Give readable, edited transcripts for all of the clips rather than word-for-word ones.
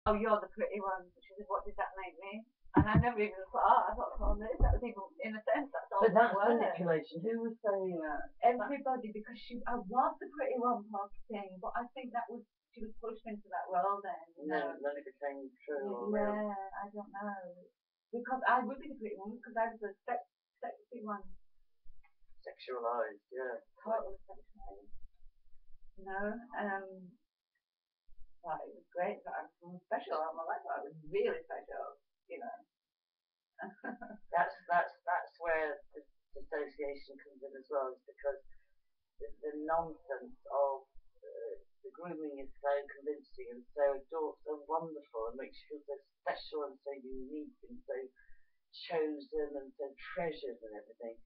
oh, you're the pretty one. She said, what did that make me? And I never even thought, I thought, oh, this, that was even, in a sense, that's all. But that's manipulation. Who was saying that? Everybody, because I was the pretty one thing, but I think that was, she was pushed into that role then. Then it became true. Yeah, I don't know. Because I would be the pretty one, because I was the sexy one. Sexualized, yeah. Totally sexualized. Well, it was great, but I was special all my life. I was really special, you know. that's where the dissociation comes in as well, is because the nonsense of the grooming is so convincing and so wonderful and makes you feel so special and so unique and so chosen and so treasured and everything.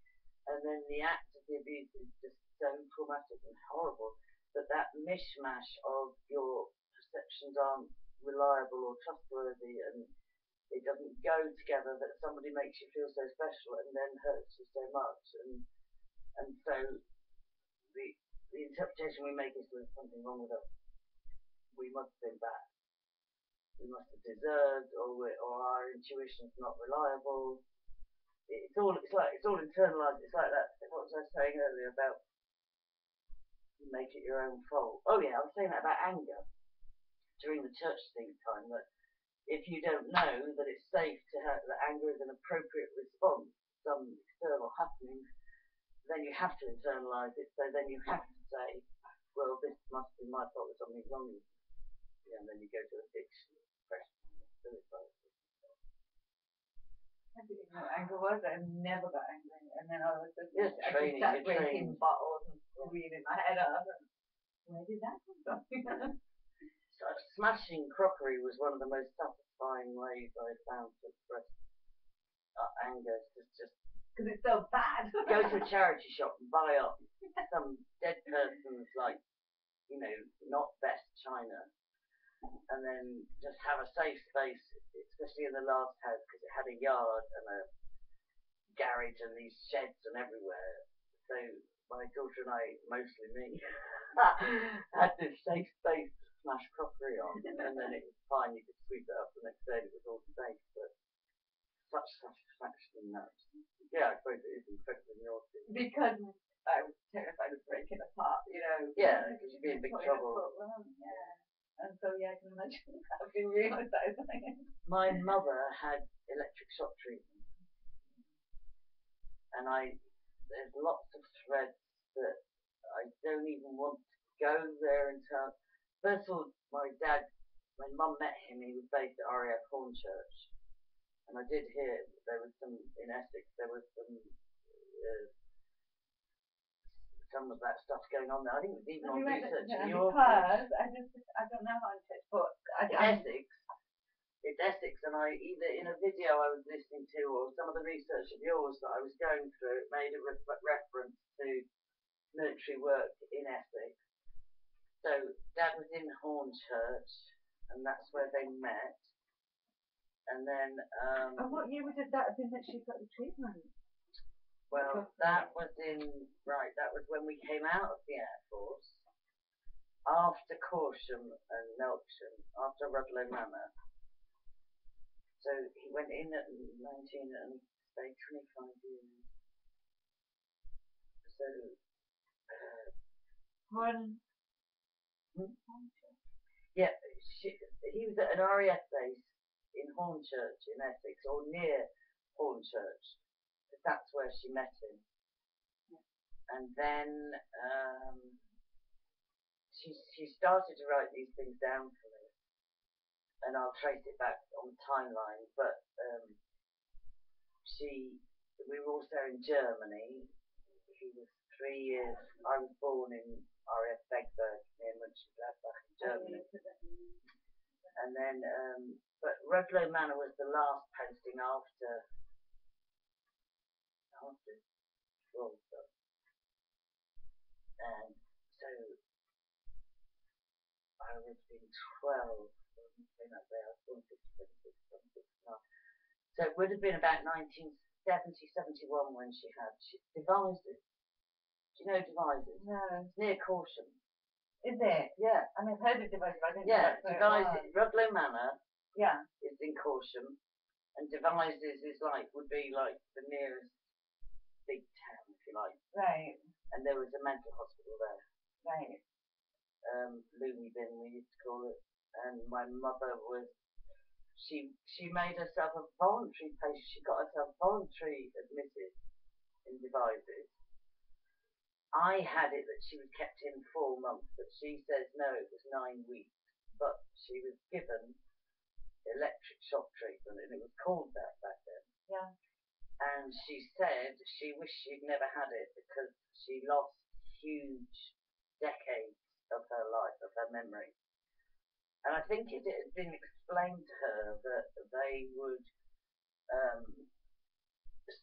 And then the act of the abuse is just so traumatic and horrible that mishmash of your perceptions aren't reliable or trustworthy, and it doesn't go together, that somebody makes you feel so special and then hurts you so much, and so the interpretation we make is there's something wrong with us. We must have been bad. We must have deserved, or our intuition's not reliable. It's all internalized. It's like that. What was I saying earlier about you make it your own fault? Oh yeah, I was saying that about anger during the church thing time, that if you don't know that it's safe to have that anger is an appropriate response to some external happening, then you have to internalize it. So then you have to say, well, this must be my fault, there's something wrong with me. Yeah, and then you go to addiction, depression, suicide. I didn't know what anger was. I never got angry, and then all of a sudden I training, just started breaking bottles and reading my head off. Where did that come from? Smashing crockery was one of the most satisfying ways I found to express anger. Just because it's so bad. Go to a charity shop and buy up some dead person's, like, you know, not best china, and then just have a safe space, especially in the last house, because it had a yard and a garage and these sheds and everywhere. So my daughter and I, mostly me, had this safe space to smash crockery on, and then it was fine. You could sweep it up the next day and it was all safe. But such satisfaction in that. Yeah, I suppose it is incredibly naughty. Because I was terrified of breaking apart, you know. Yeah, because you'd be in big trouble. Yeah. And so, yeah, I can imagine that would be really satisfying. My mother had electric shock treatment, and there's lots of threads that I don't even want to go there and tell. First of all, my mum met him, he was based at RAF Hornchurch, and I did hear there was some, in Essex, there was some of that stuff going on there. I think it was even on research in your because I don't know Hornchurch, but it's Essex, and I either in a video I was listening to or some of the research of yours that I was going through, it made a reference to military work in Essex. So Dad was in Hornchurch, and that's where they met. And then and what year would that have been that she got the treatment? Well, that was when we came out of the Air Force, after Corsham and Melksham, after Rudloe Manor. So he went in at 19 and stayed 25 years. So, yeah, he was at an RAF base in Hornchurch in Essex, or near Hornchurch. That's where she met him. And then she started to write these things down for me, and I'll trace it back on the timeline. But we were also in Germany. He was 3 years. I was born in RAF Begberg near Mönchengladbach in Germany. And then, but Rudloe Manor was the last posting after Gibraltar. And so I was in 12. I was born 56, so it would have been about 1970, 71 when she devises. Do you know devises? No. It's near Corsham. Is it? Yeah. I mean, I've heard of devices, but I didn't know. Yeah, devises. Rudloe Manor Yeah. is in Corsham, and Devizes would be like the nearest big town, if you like. Right. And there was a mental hospital there. Right. Loony bin, we used to call it. And my mother was, she made herself a voluntary patient. She got herself voluntary admitted in Devizes. I had it that she was kept in 4 months, but she says no, it was 9 weeks. But she was given electric shock treatment, and it was called that back then. Yeah. And she said she wished she'd never had it because she lost huge decades of her life, of her memory. And I think it had been explained to her that they would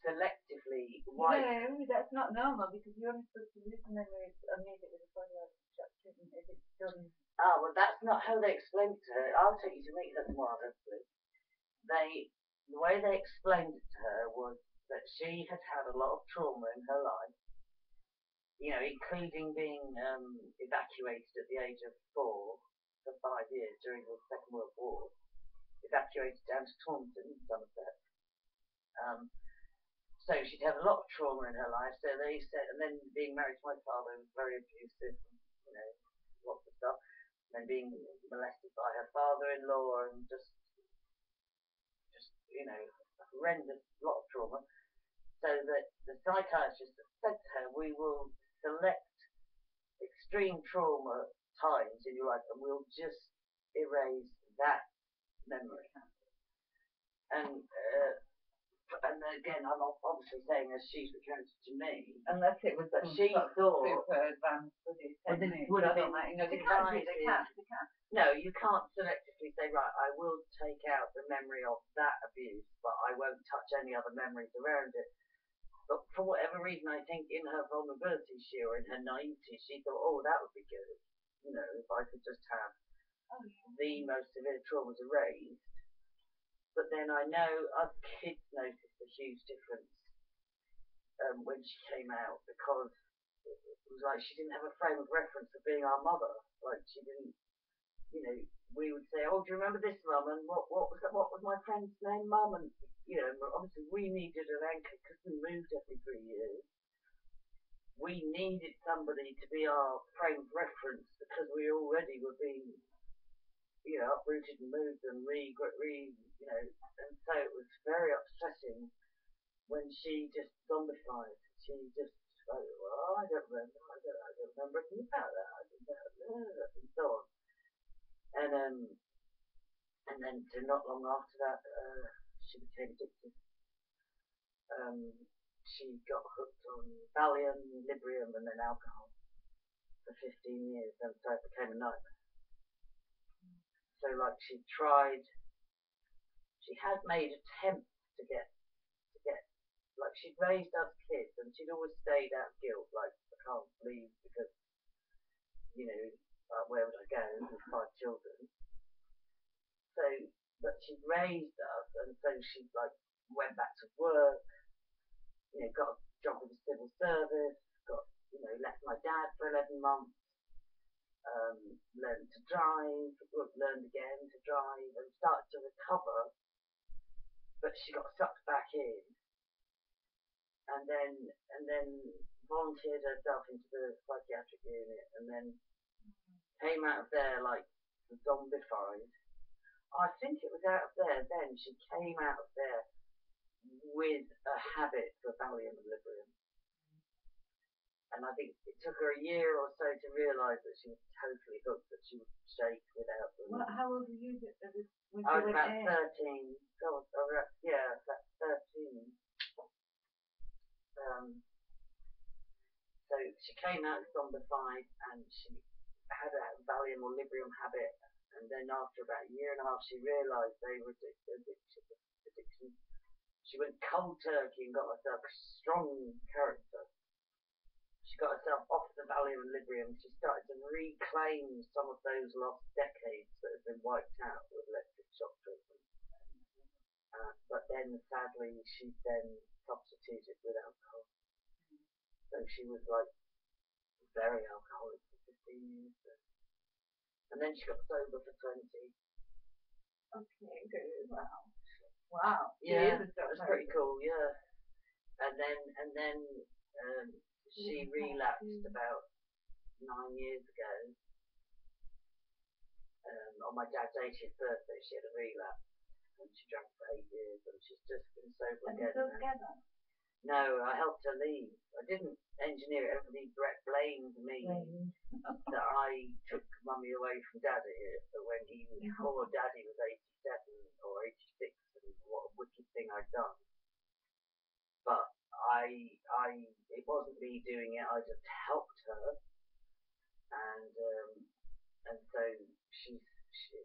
selectively wipe. No, that's not normal because you're only supposed to lose the memory immediately before you have shock treatment if it's done. Ah, well, that's not how they explained it to her. I'll take you to meet her tomorrow, hopefully. The way they explained it to her was that she had had a lot of trauma in her life, including being evacuated at the age of 4 for 5 years during the Second World War, evacuated down to Taunton, Somerset. So she'd had a lot of trauma in her life. So they said, and then being married to my father was very abusive, lots of stuff. And then being molested by her father-in-law and just horrendous, lot of trauma. So that the psychiatrist said to her, we will select extreme trauma times in your life and we'll just erase that memory. And again, I'm obviously saying as she's recounted to me, unless it was that she thought super advanced would have been they can't. No, you can't selectively say, right, I will take out the memory of that abuse, but I won't touch any other memories around it. But for whatever reason, I think in her vulnerability, or in her naivety, she thought, oh, that would be good. If I could just have the most severe traumas erased. But then I know us kids noticed a huge difference when she came out, because it was like she didn't have a frame of reference of being our mother. Like she didn't, we would say, oh, do you remember this, Mum? And what was that? What was my friend's name, Mum? And obviously we needed an anchor because we moved every 3 years. We needed somebody to be our frame of reference because we already were being uprooted and moved and and so it was very upsetting when she just zombified. She just like, well, I don't remember anything about that. And so on. And then not long after that, she became addicted. She got hooked on Valium, Librium, and then alcohol for 15 years, and so it became a nightmare. So she had made attempts to get, like she'd raised us kids and she'd always stayed out of guilt, like I can't leave because, where would I go with 5 children? So, but she'd raised us and so she went back to work, got a job with the civil service, left my dad for 11 months, learned to drive, learned again to drive, and started to recover. But she got sucked back in, and then volunteered herself into the psychiatric unit, and then came out of there zombified. I think it was out of there then. She came out of there with a habit for Valium and Librium. And I think it took her a year or so to realise that she was totally hooked, that she would shake without them. How old were you? I was about 13. God, that's 13. So she came out zombified and she had a Valium or Librium habit. And then after about a year and a half, she realised they were addiction. She went cold turkey and got herself a strong character. She got herself off the Valium and Librium. She started to reclaim some of those lost decades that had been wiped out with electric shock treatment. But then, sadly, she then substituted with alcohol. So she was very alcoholic for 15 years. And then she got sober for 20. Okay, good. Wow. Wow. Yeah, Years that ago, was very pretty good. cool. Yeah, and then um, she relapsed about 9 years ago. On my dad's 80th birthday, she had a relapse, and she drank for 8 years, and she's just been sober And again still now. together. No, I helped her leave. I didn't engineer it. Everybody blamed me that I took mummy away from daddy when poor daddy was 87 or 86, and what a wicked thing I'd done. But it wasn't me doing it. I just helped her, and so she's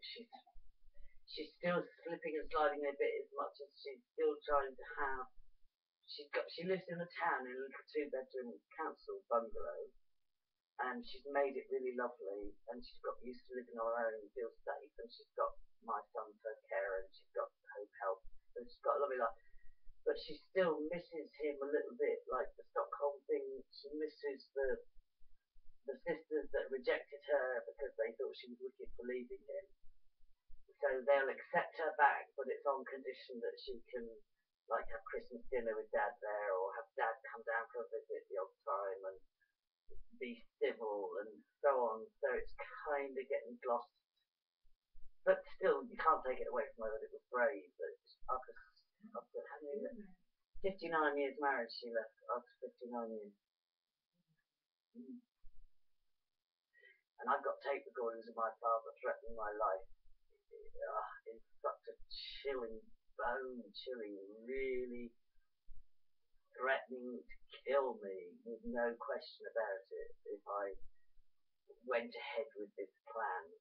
she's she's still slipping and sliding a bit as much as she's still trying to have. She lives in a town in a little 2-bedroom council bungalow, and she's made it really lovely, and she's got used to living on her own and feels safe, and she's got my son for care, and she's got home help, and she's got a lovely life. But she still misses him a little bit, like the Stockholm thing. She misses the sisters that rejected her because they thought she was wicked for leaving him. So they'll accept her back, but it's on condition that she can like have Christmas dinner with dad there, or have dad come down for a visit the odd time, and be civil and so on. So it's kind of getting glossed, but still you can't take it away from her that it was brave. That after having 59 years marriage, she left after 59 years. Mm. And I've got tape recordings of my father threatening my life. It's such a chilling, bone-chilling, really threatening to kill me with no question about it if I went ahead with this plan to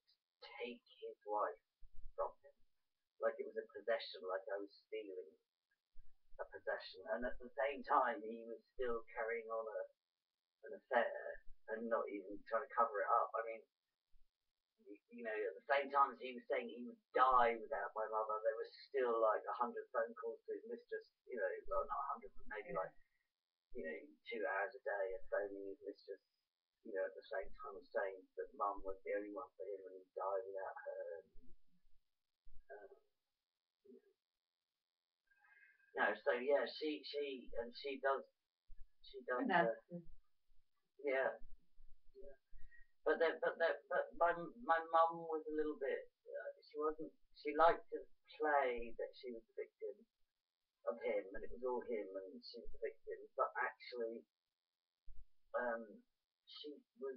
take his wife from him. Like it was a possession, like I was stealing a possession. And at the same time, he was still carrying on an affair and not even trying to cover it up. I mean, at the same time as he was saying he would die without my mother, there was still like 100 phone calls to his mistress, well, not 100, but maybe like, 2 hours a day of phoning his mistress, at the same time as saying that mum was the only one for him and he'd die without her. Um, no, so yeah, she does, yeah. But my mum was a little bit. She wasn't. She liked to play that she was the victim of him, and it was all him, and she was the victim. But actually, um, she was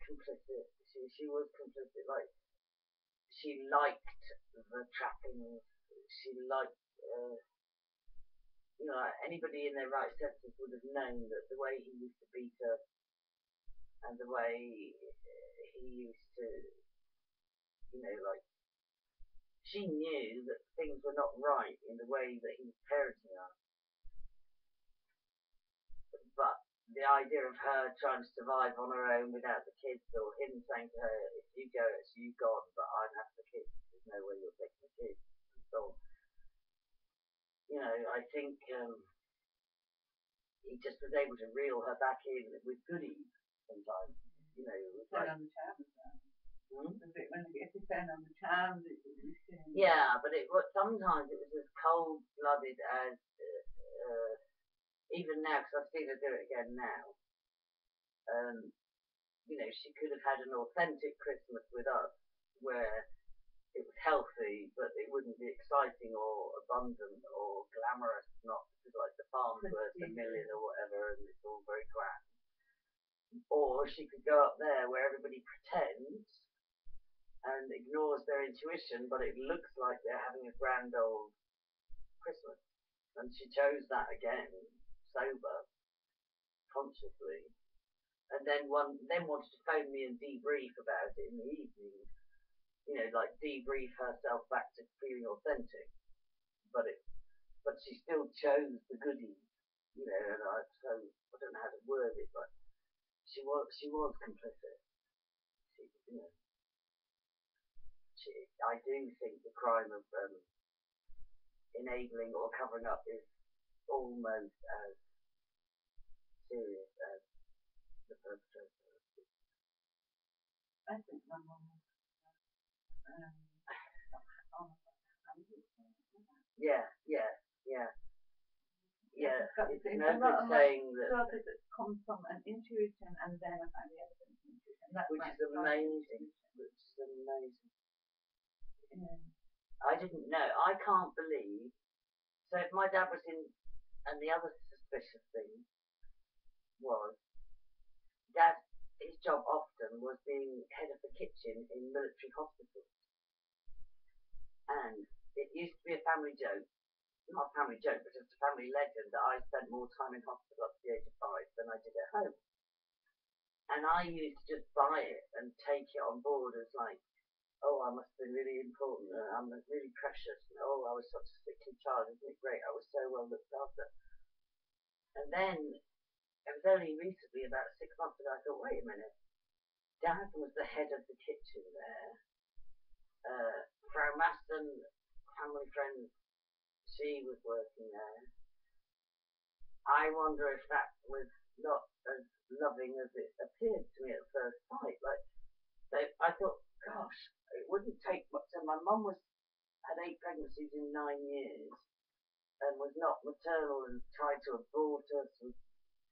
complicit. She was complicit. Like she liked the trappings. She liked. Anybody in their right senses would have known that the way he used to beat her and the way he used to, like she knew that things were not right in the way that he was parenting her. But the idea of her trying to survive on her own without the kids, or him saying to her, if you go, it's you gone, but I'm having the kids, there's no way you're taking the kids. And so, I think he just was able to reel her back in with goodies sometimes. It was like. On the charms, if you turn on the charms, yeah, but sometimes it was as cold-blooded as even now, because I've seen her do it again now. She could have had an authentic Christmas with us where it was healthy, but it wouldn't be exciting or abundant or glamorous, not because like the farm's worth $1 million or whatever, and it's all very grand. Or she could go up there where everybody pretends and ignores their intuition, but it looks like they're having a grand old Christmas. And she chose that again, sober, consciously, and then wanted to phone me and debrief about it in the evening. Like debrief herself back to feeling authentic, but she still chose the goodies. And I don't know how to word it, but she was complicit. I do think the crime of enabling or covering up is almost as serious as the perpetrator. I think my mum was Yeah, yeah, yeah, yeah. It's got It's a no lot good of saying that, stuff that comes from an intuition and then I find the evidence of intuition. That's which my is amazing, which is amazing. yeah. I didn't know. I can't believe. So my dad was in, and the other suspicious thing was dad. His job often was being head of the kitchen in military hospitals, and it used to be a family joke. Not a family joke, but just a family legend that I spent more time in hospital up to the age of 5 than I did at home. And I used to just buy it and take it on board as like, oh, I must have been really important. I'm really precious. And, oh, I was such a sickly child. Isn't it great? I was so well looked after. And then it was only recently, about 6 months ago, I thought, wait a minute. Dad was the head of the kitchen there. Frau Maston, family friend, she was working there. I wonder if that was not as loving as it appeared to me at first sight. Like, so I thought, gosh, it wouldn't take much. So my mum had 8 pregnancies in 9 years and was not maternal and tried to abort us with,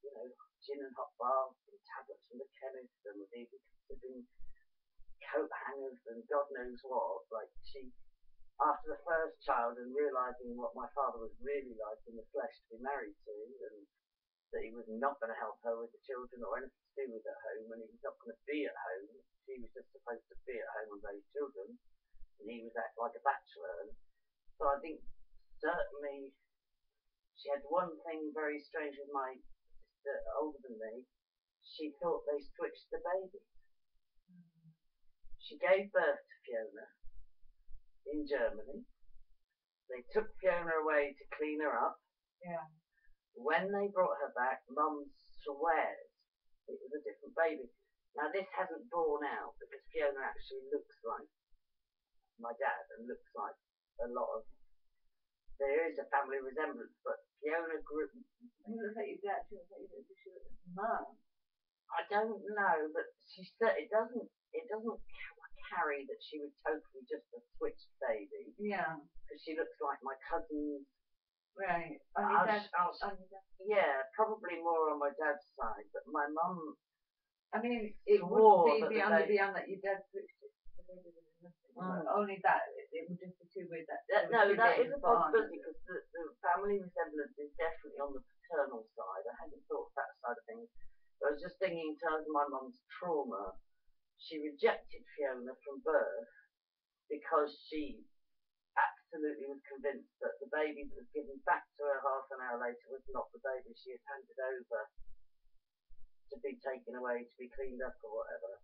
gin and hot baths and tablets from the chemist and was even considering coat hangers and God knows what. Like she, after the first child and realising what my father was really like in the flesh to be married to, and that he was not going to help her with the children or anything to do with at home, and he was not going to be at home. She was just supposed to be at home and raise children, and he was like a bachelor. And so I think certainly she had one thing very strange with my sister older than me. She thought they switched the baby. She gave birth to Fiona in Germany. They took Fiona away to clean her up. Yeah. When they brought her back, Mum swears it was a different baby. Now this hasn't borne out because Fiona actually looks like my dad and looks like a lot of. There is a family resemblance, but Fiona grew. You look like your dad. She looks like your mum. I don't know, but she said it doesn't. It doesn't carry that she was totally just a switched baby. Yeah. Because she looks like my cousin's. Right. Yeah, probably more on my dad's side, but my mum. I mean, it would be beyond that your dad switched it. Only that it would just be too weird that no, that is a possibility because the family resemblance is definitely on the paternal side. I hadn't thought of that side of things. But I was just thinking in terms of my mum's trauma. She rejected Fiona from birth because she absolutely was convinced that the baby that was given back to her half an hour later was not the baby she had handed over to be taken away, to be cleaned up or whatever.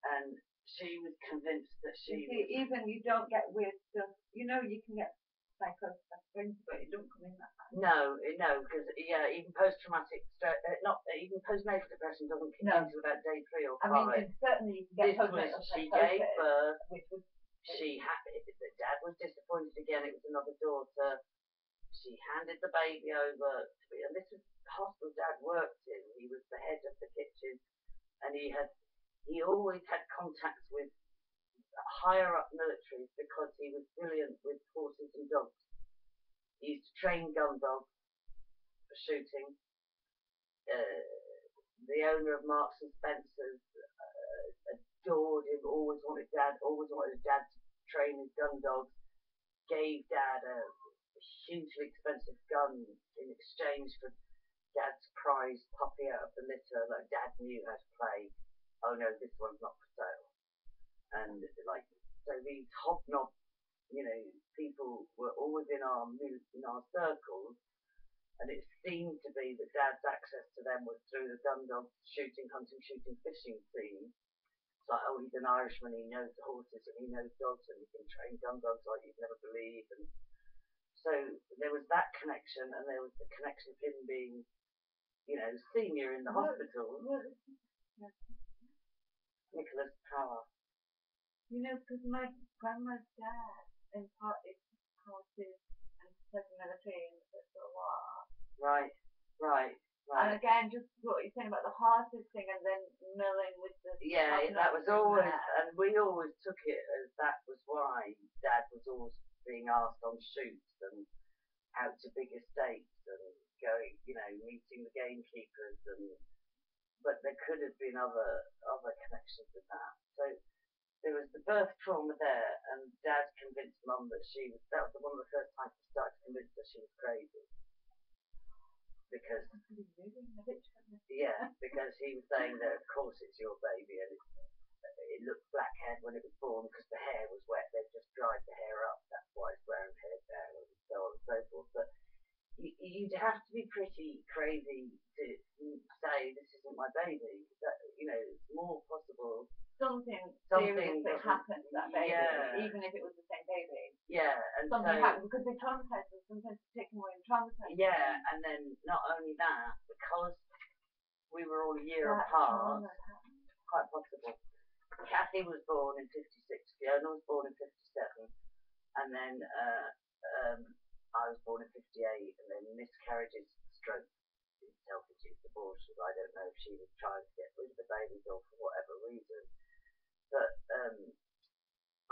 And she was convinced that even you don't get weird stuff. You can get psychosis, but it don't come in that way. No, because even post-traumatic stress, not even postnatal depression doesn't kick in until about day 3 or 5. I mean, certainly you can get postnatal psychosis. She gave birth. Dad was disappointed again. It was another daughter. She handed the baby over to me, and this was the hospital Dad worked in. He was the head of the kitchen, and he always had contacts with higher up militaries because he was brilliant with horses and dogs. He used to train gun dogs for shooting. The owner of Marks and Spencer's adored him, always wanted Dad to train his gun dogs, gave Dad a hugely expensive gun in exchange for Dad's prize puppy out of the litter. Like Dad knew how to play. Oh no, this one's not for sale. And so these hobnob, people were always in our circles, and it seemed to be that Dad's access to them was through the gun dog shooting, hunting, shooting, fishing scene. It's like, oh, he's an Irishman, he knows the horses and he knows dogs and he can train gun dogs like you'd never believe. And so there was that connection, and there was the connection of him being, senior in the hospital. Nicholas Power. Because my grandma's dad in part is horses and serving military in the First World War. Right. And again, just what you're saying about the horses thing, and then milling with the. Yeah, that was always, and we always took it as that was why Dad was always being asked on shoots and out to big estates and going, meeting the gamekeepers but there could have been other connections with that. So there was the birth trauma there, and Dad convinced Mum that that was one of the first times he started to convince her she was crazy. Because because he was saying that of course it's your baby and it looked black haired when it was born because the hair was wet, they've just dried the hair up, that's why it's brown haired now, and so on and so forth. But you'd have to be pretty crazy to say this isn't my baby. That it's more possible something serious that happened to that baby, even if it was the same baby. Yeah, and something happened because they traumatize them. Sometimes they take them away and traumatize them. Yeah, and then not only that, because we were all a year apart, quite possible. Cathi was born in '56, Fiona was born in '57, and then I was born in '58, and then miscarriages, strokes, self-induced abortions. I don't know if she was trying to get rid of the babies or for whatever reason. But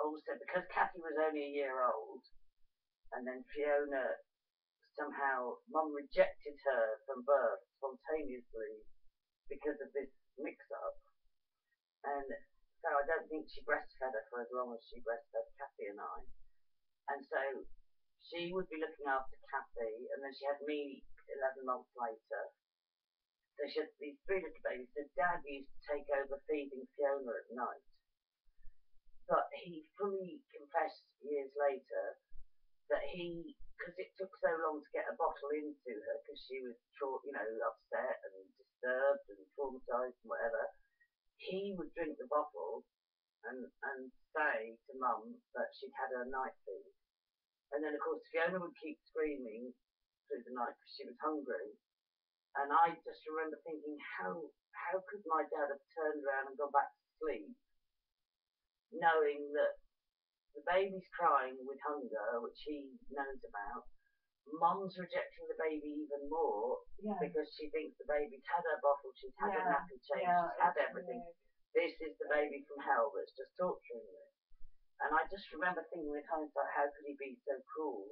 also because Cathi was only a year old, and then Fiona somehow, Mum rejected her from birth spontaneously because of this mix-up, and so I don't think she breastfed her for as long as she breastfed Cathi and I, and so she would be looking after Cathi, and then she had me 11 months later. So she had these 3 little babies. So Dad used to take over feeding Fiona at night, but he fully confessed years later that because it took so long to get a bottle into her because she was upset and disturbed and traumatized and whatever, he would drink the bottle and say to Mum that she'd had her night feed. And then of course Fiona would keep screaming through the night because she was hungry. And I just remember thinking, how could my dad have turned around and gone back to sleep knowing that the baby's crying with hunger, which he knows about. Mum's rejecting the baby even more because she thinks the baby's had her bottle, she's had her nappy change, she's had everything. This is the baby from hell that's just torturing her. And I just remember thinking with hindsight, how could he be so cruel?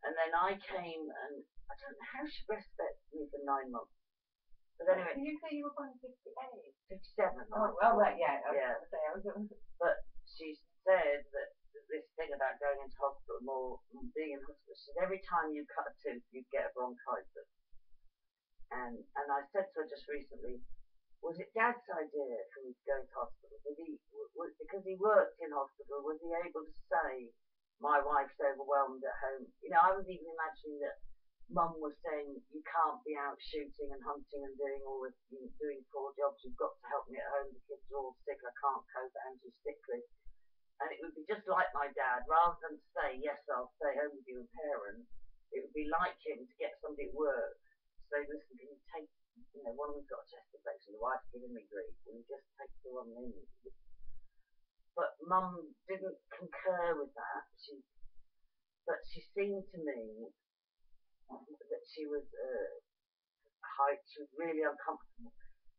And then I came and I don't know how she breastfed me for 9 months. But anyway. Did you say you were born in 58? 57. Oh, right, yeah. But she said that this thing about going into hospital, being in hospital, she said every time you cut a tooth, you get a bronchitis. And I said to her just recently, was it Dad's idea for me to go into hospital? Because he worked in hospital, was he able to say, my wife's overwhelmed at home? I was even imagining that Mum was saying, you can't be out shooting and hunting and doing all this, doing 4 jobs, you've got to help me at home, the kids are all sick, I can't cope, Angie's sickly. And it would be just like my dad, rather than say, yes, I'll stay home with you and parent, it would be like him to get somebody at work to say, listen, can you take, one of them's got a chest infection, the wife's giving me grief, will you just take the one in? But Mum didn't concur with that, but she seemed to me that she was really uncomfortable.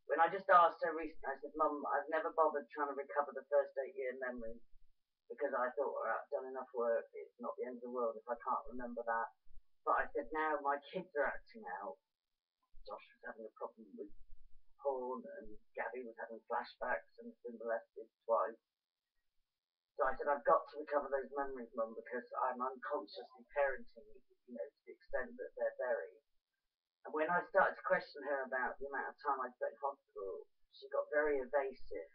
When I just asked her recently, I said, Mum, I've never bothered trying to recover the first 8-year memory because I thought, all right, I've done enough work, it's not the end of the world if I can't remember that. But I said, now my kids are acting out. Josh was having a problem with porn and Gabby was having flashbacks and has been molested twice. So I said, I've got to recover those memories, Mum, because I'm unconsciously parenting, to the extent that they're buried. And when I started to question her about the amount of time I spent in hospital, she got very evasive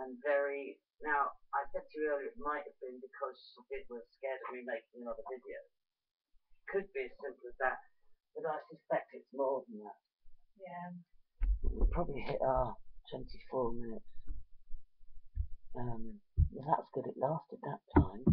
and very. Now, I said to you earlier, it might have been because she was scared of me making another video. Could be as simple as that, but I suspect it's more than that. Yeah. We probably hit our 24 minutes. Well, that's good, it lasted that time.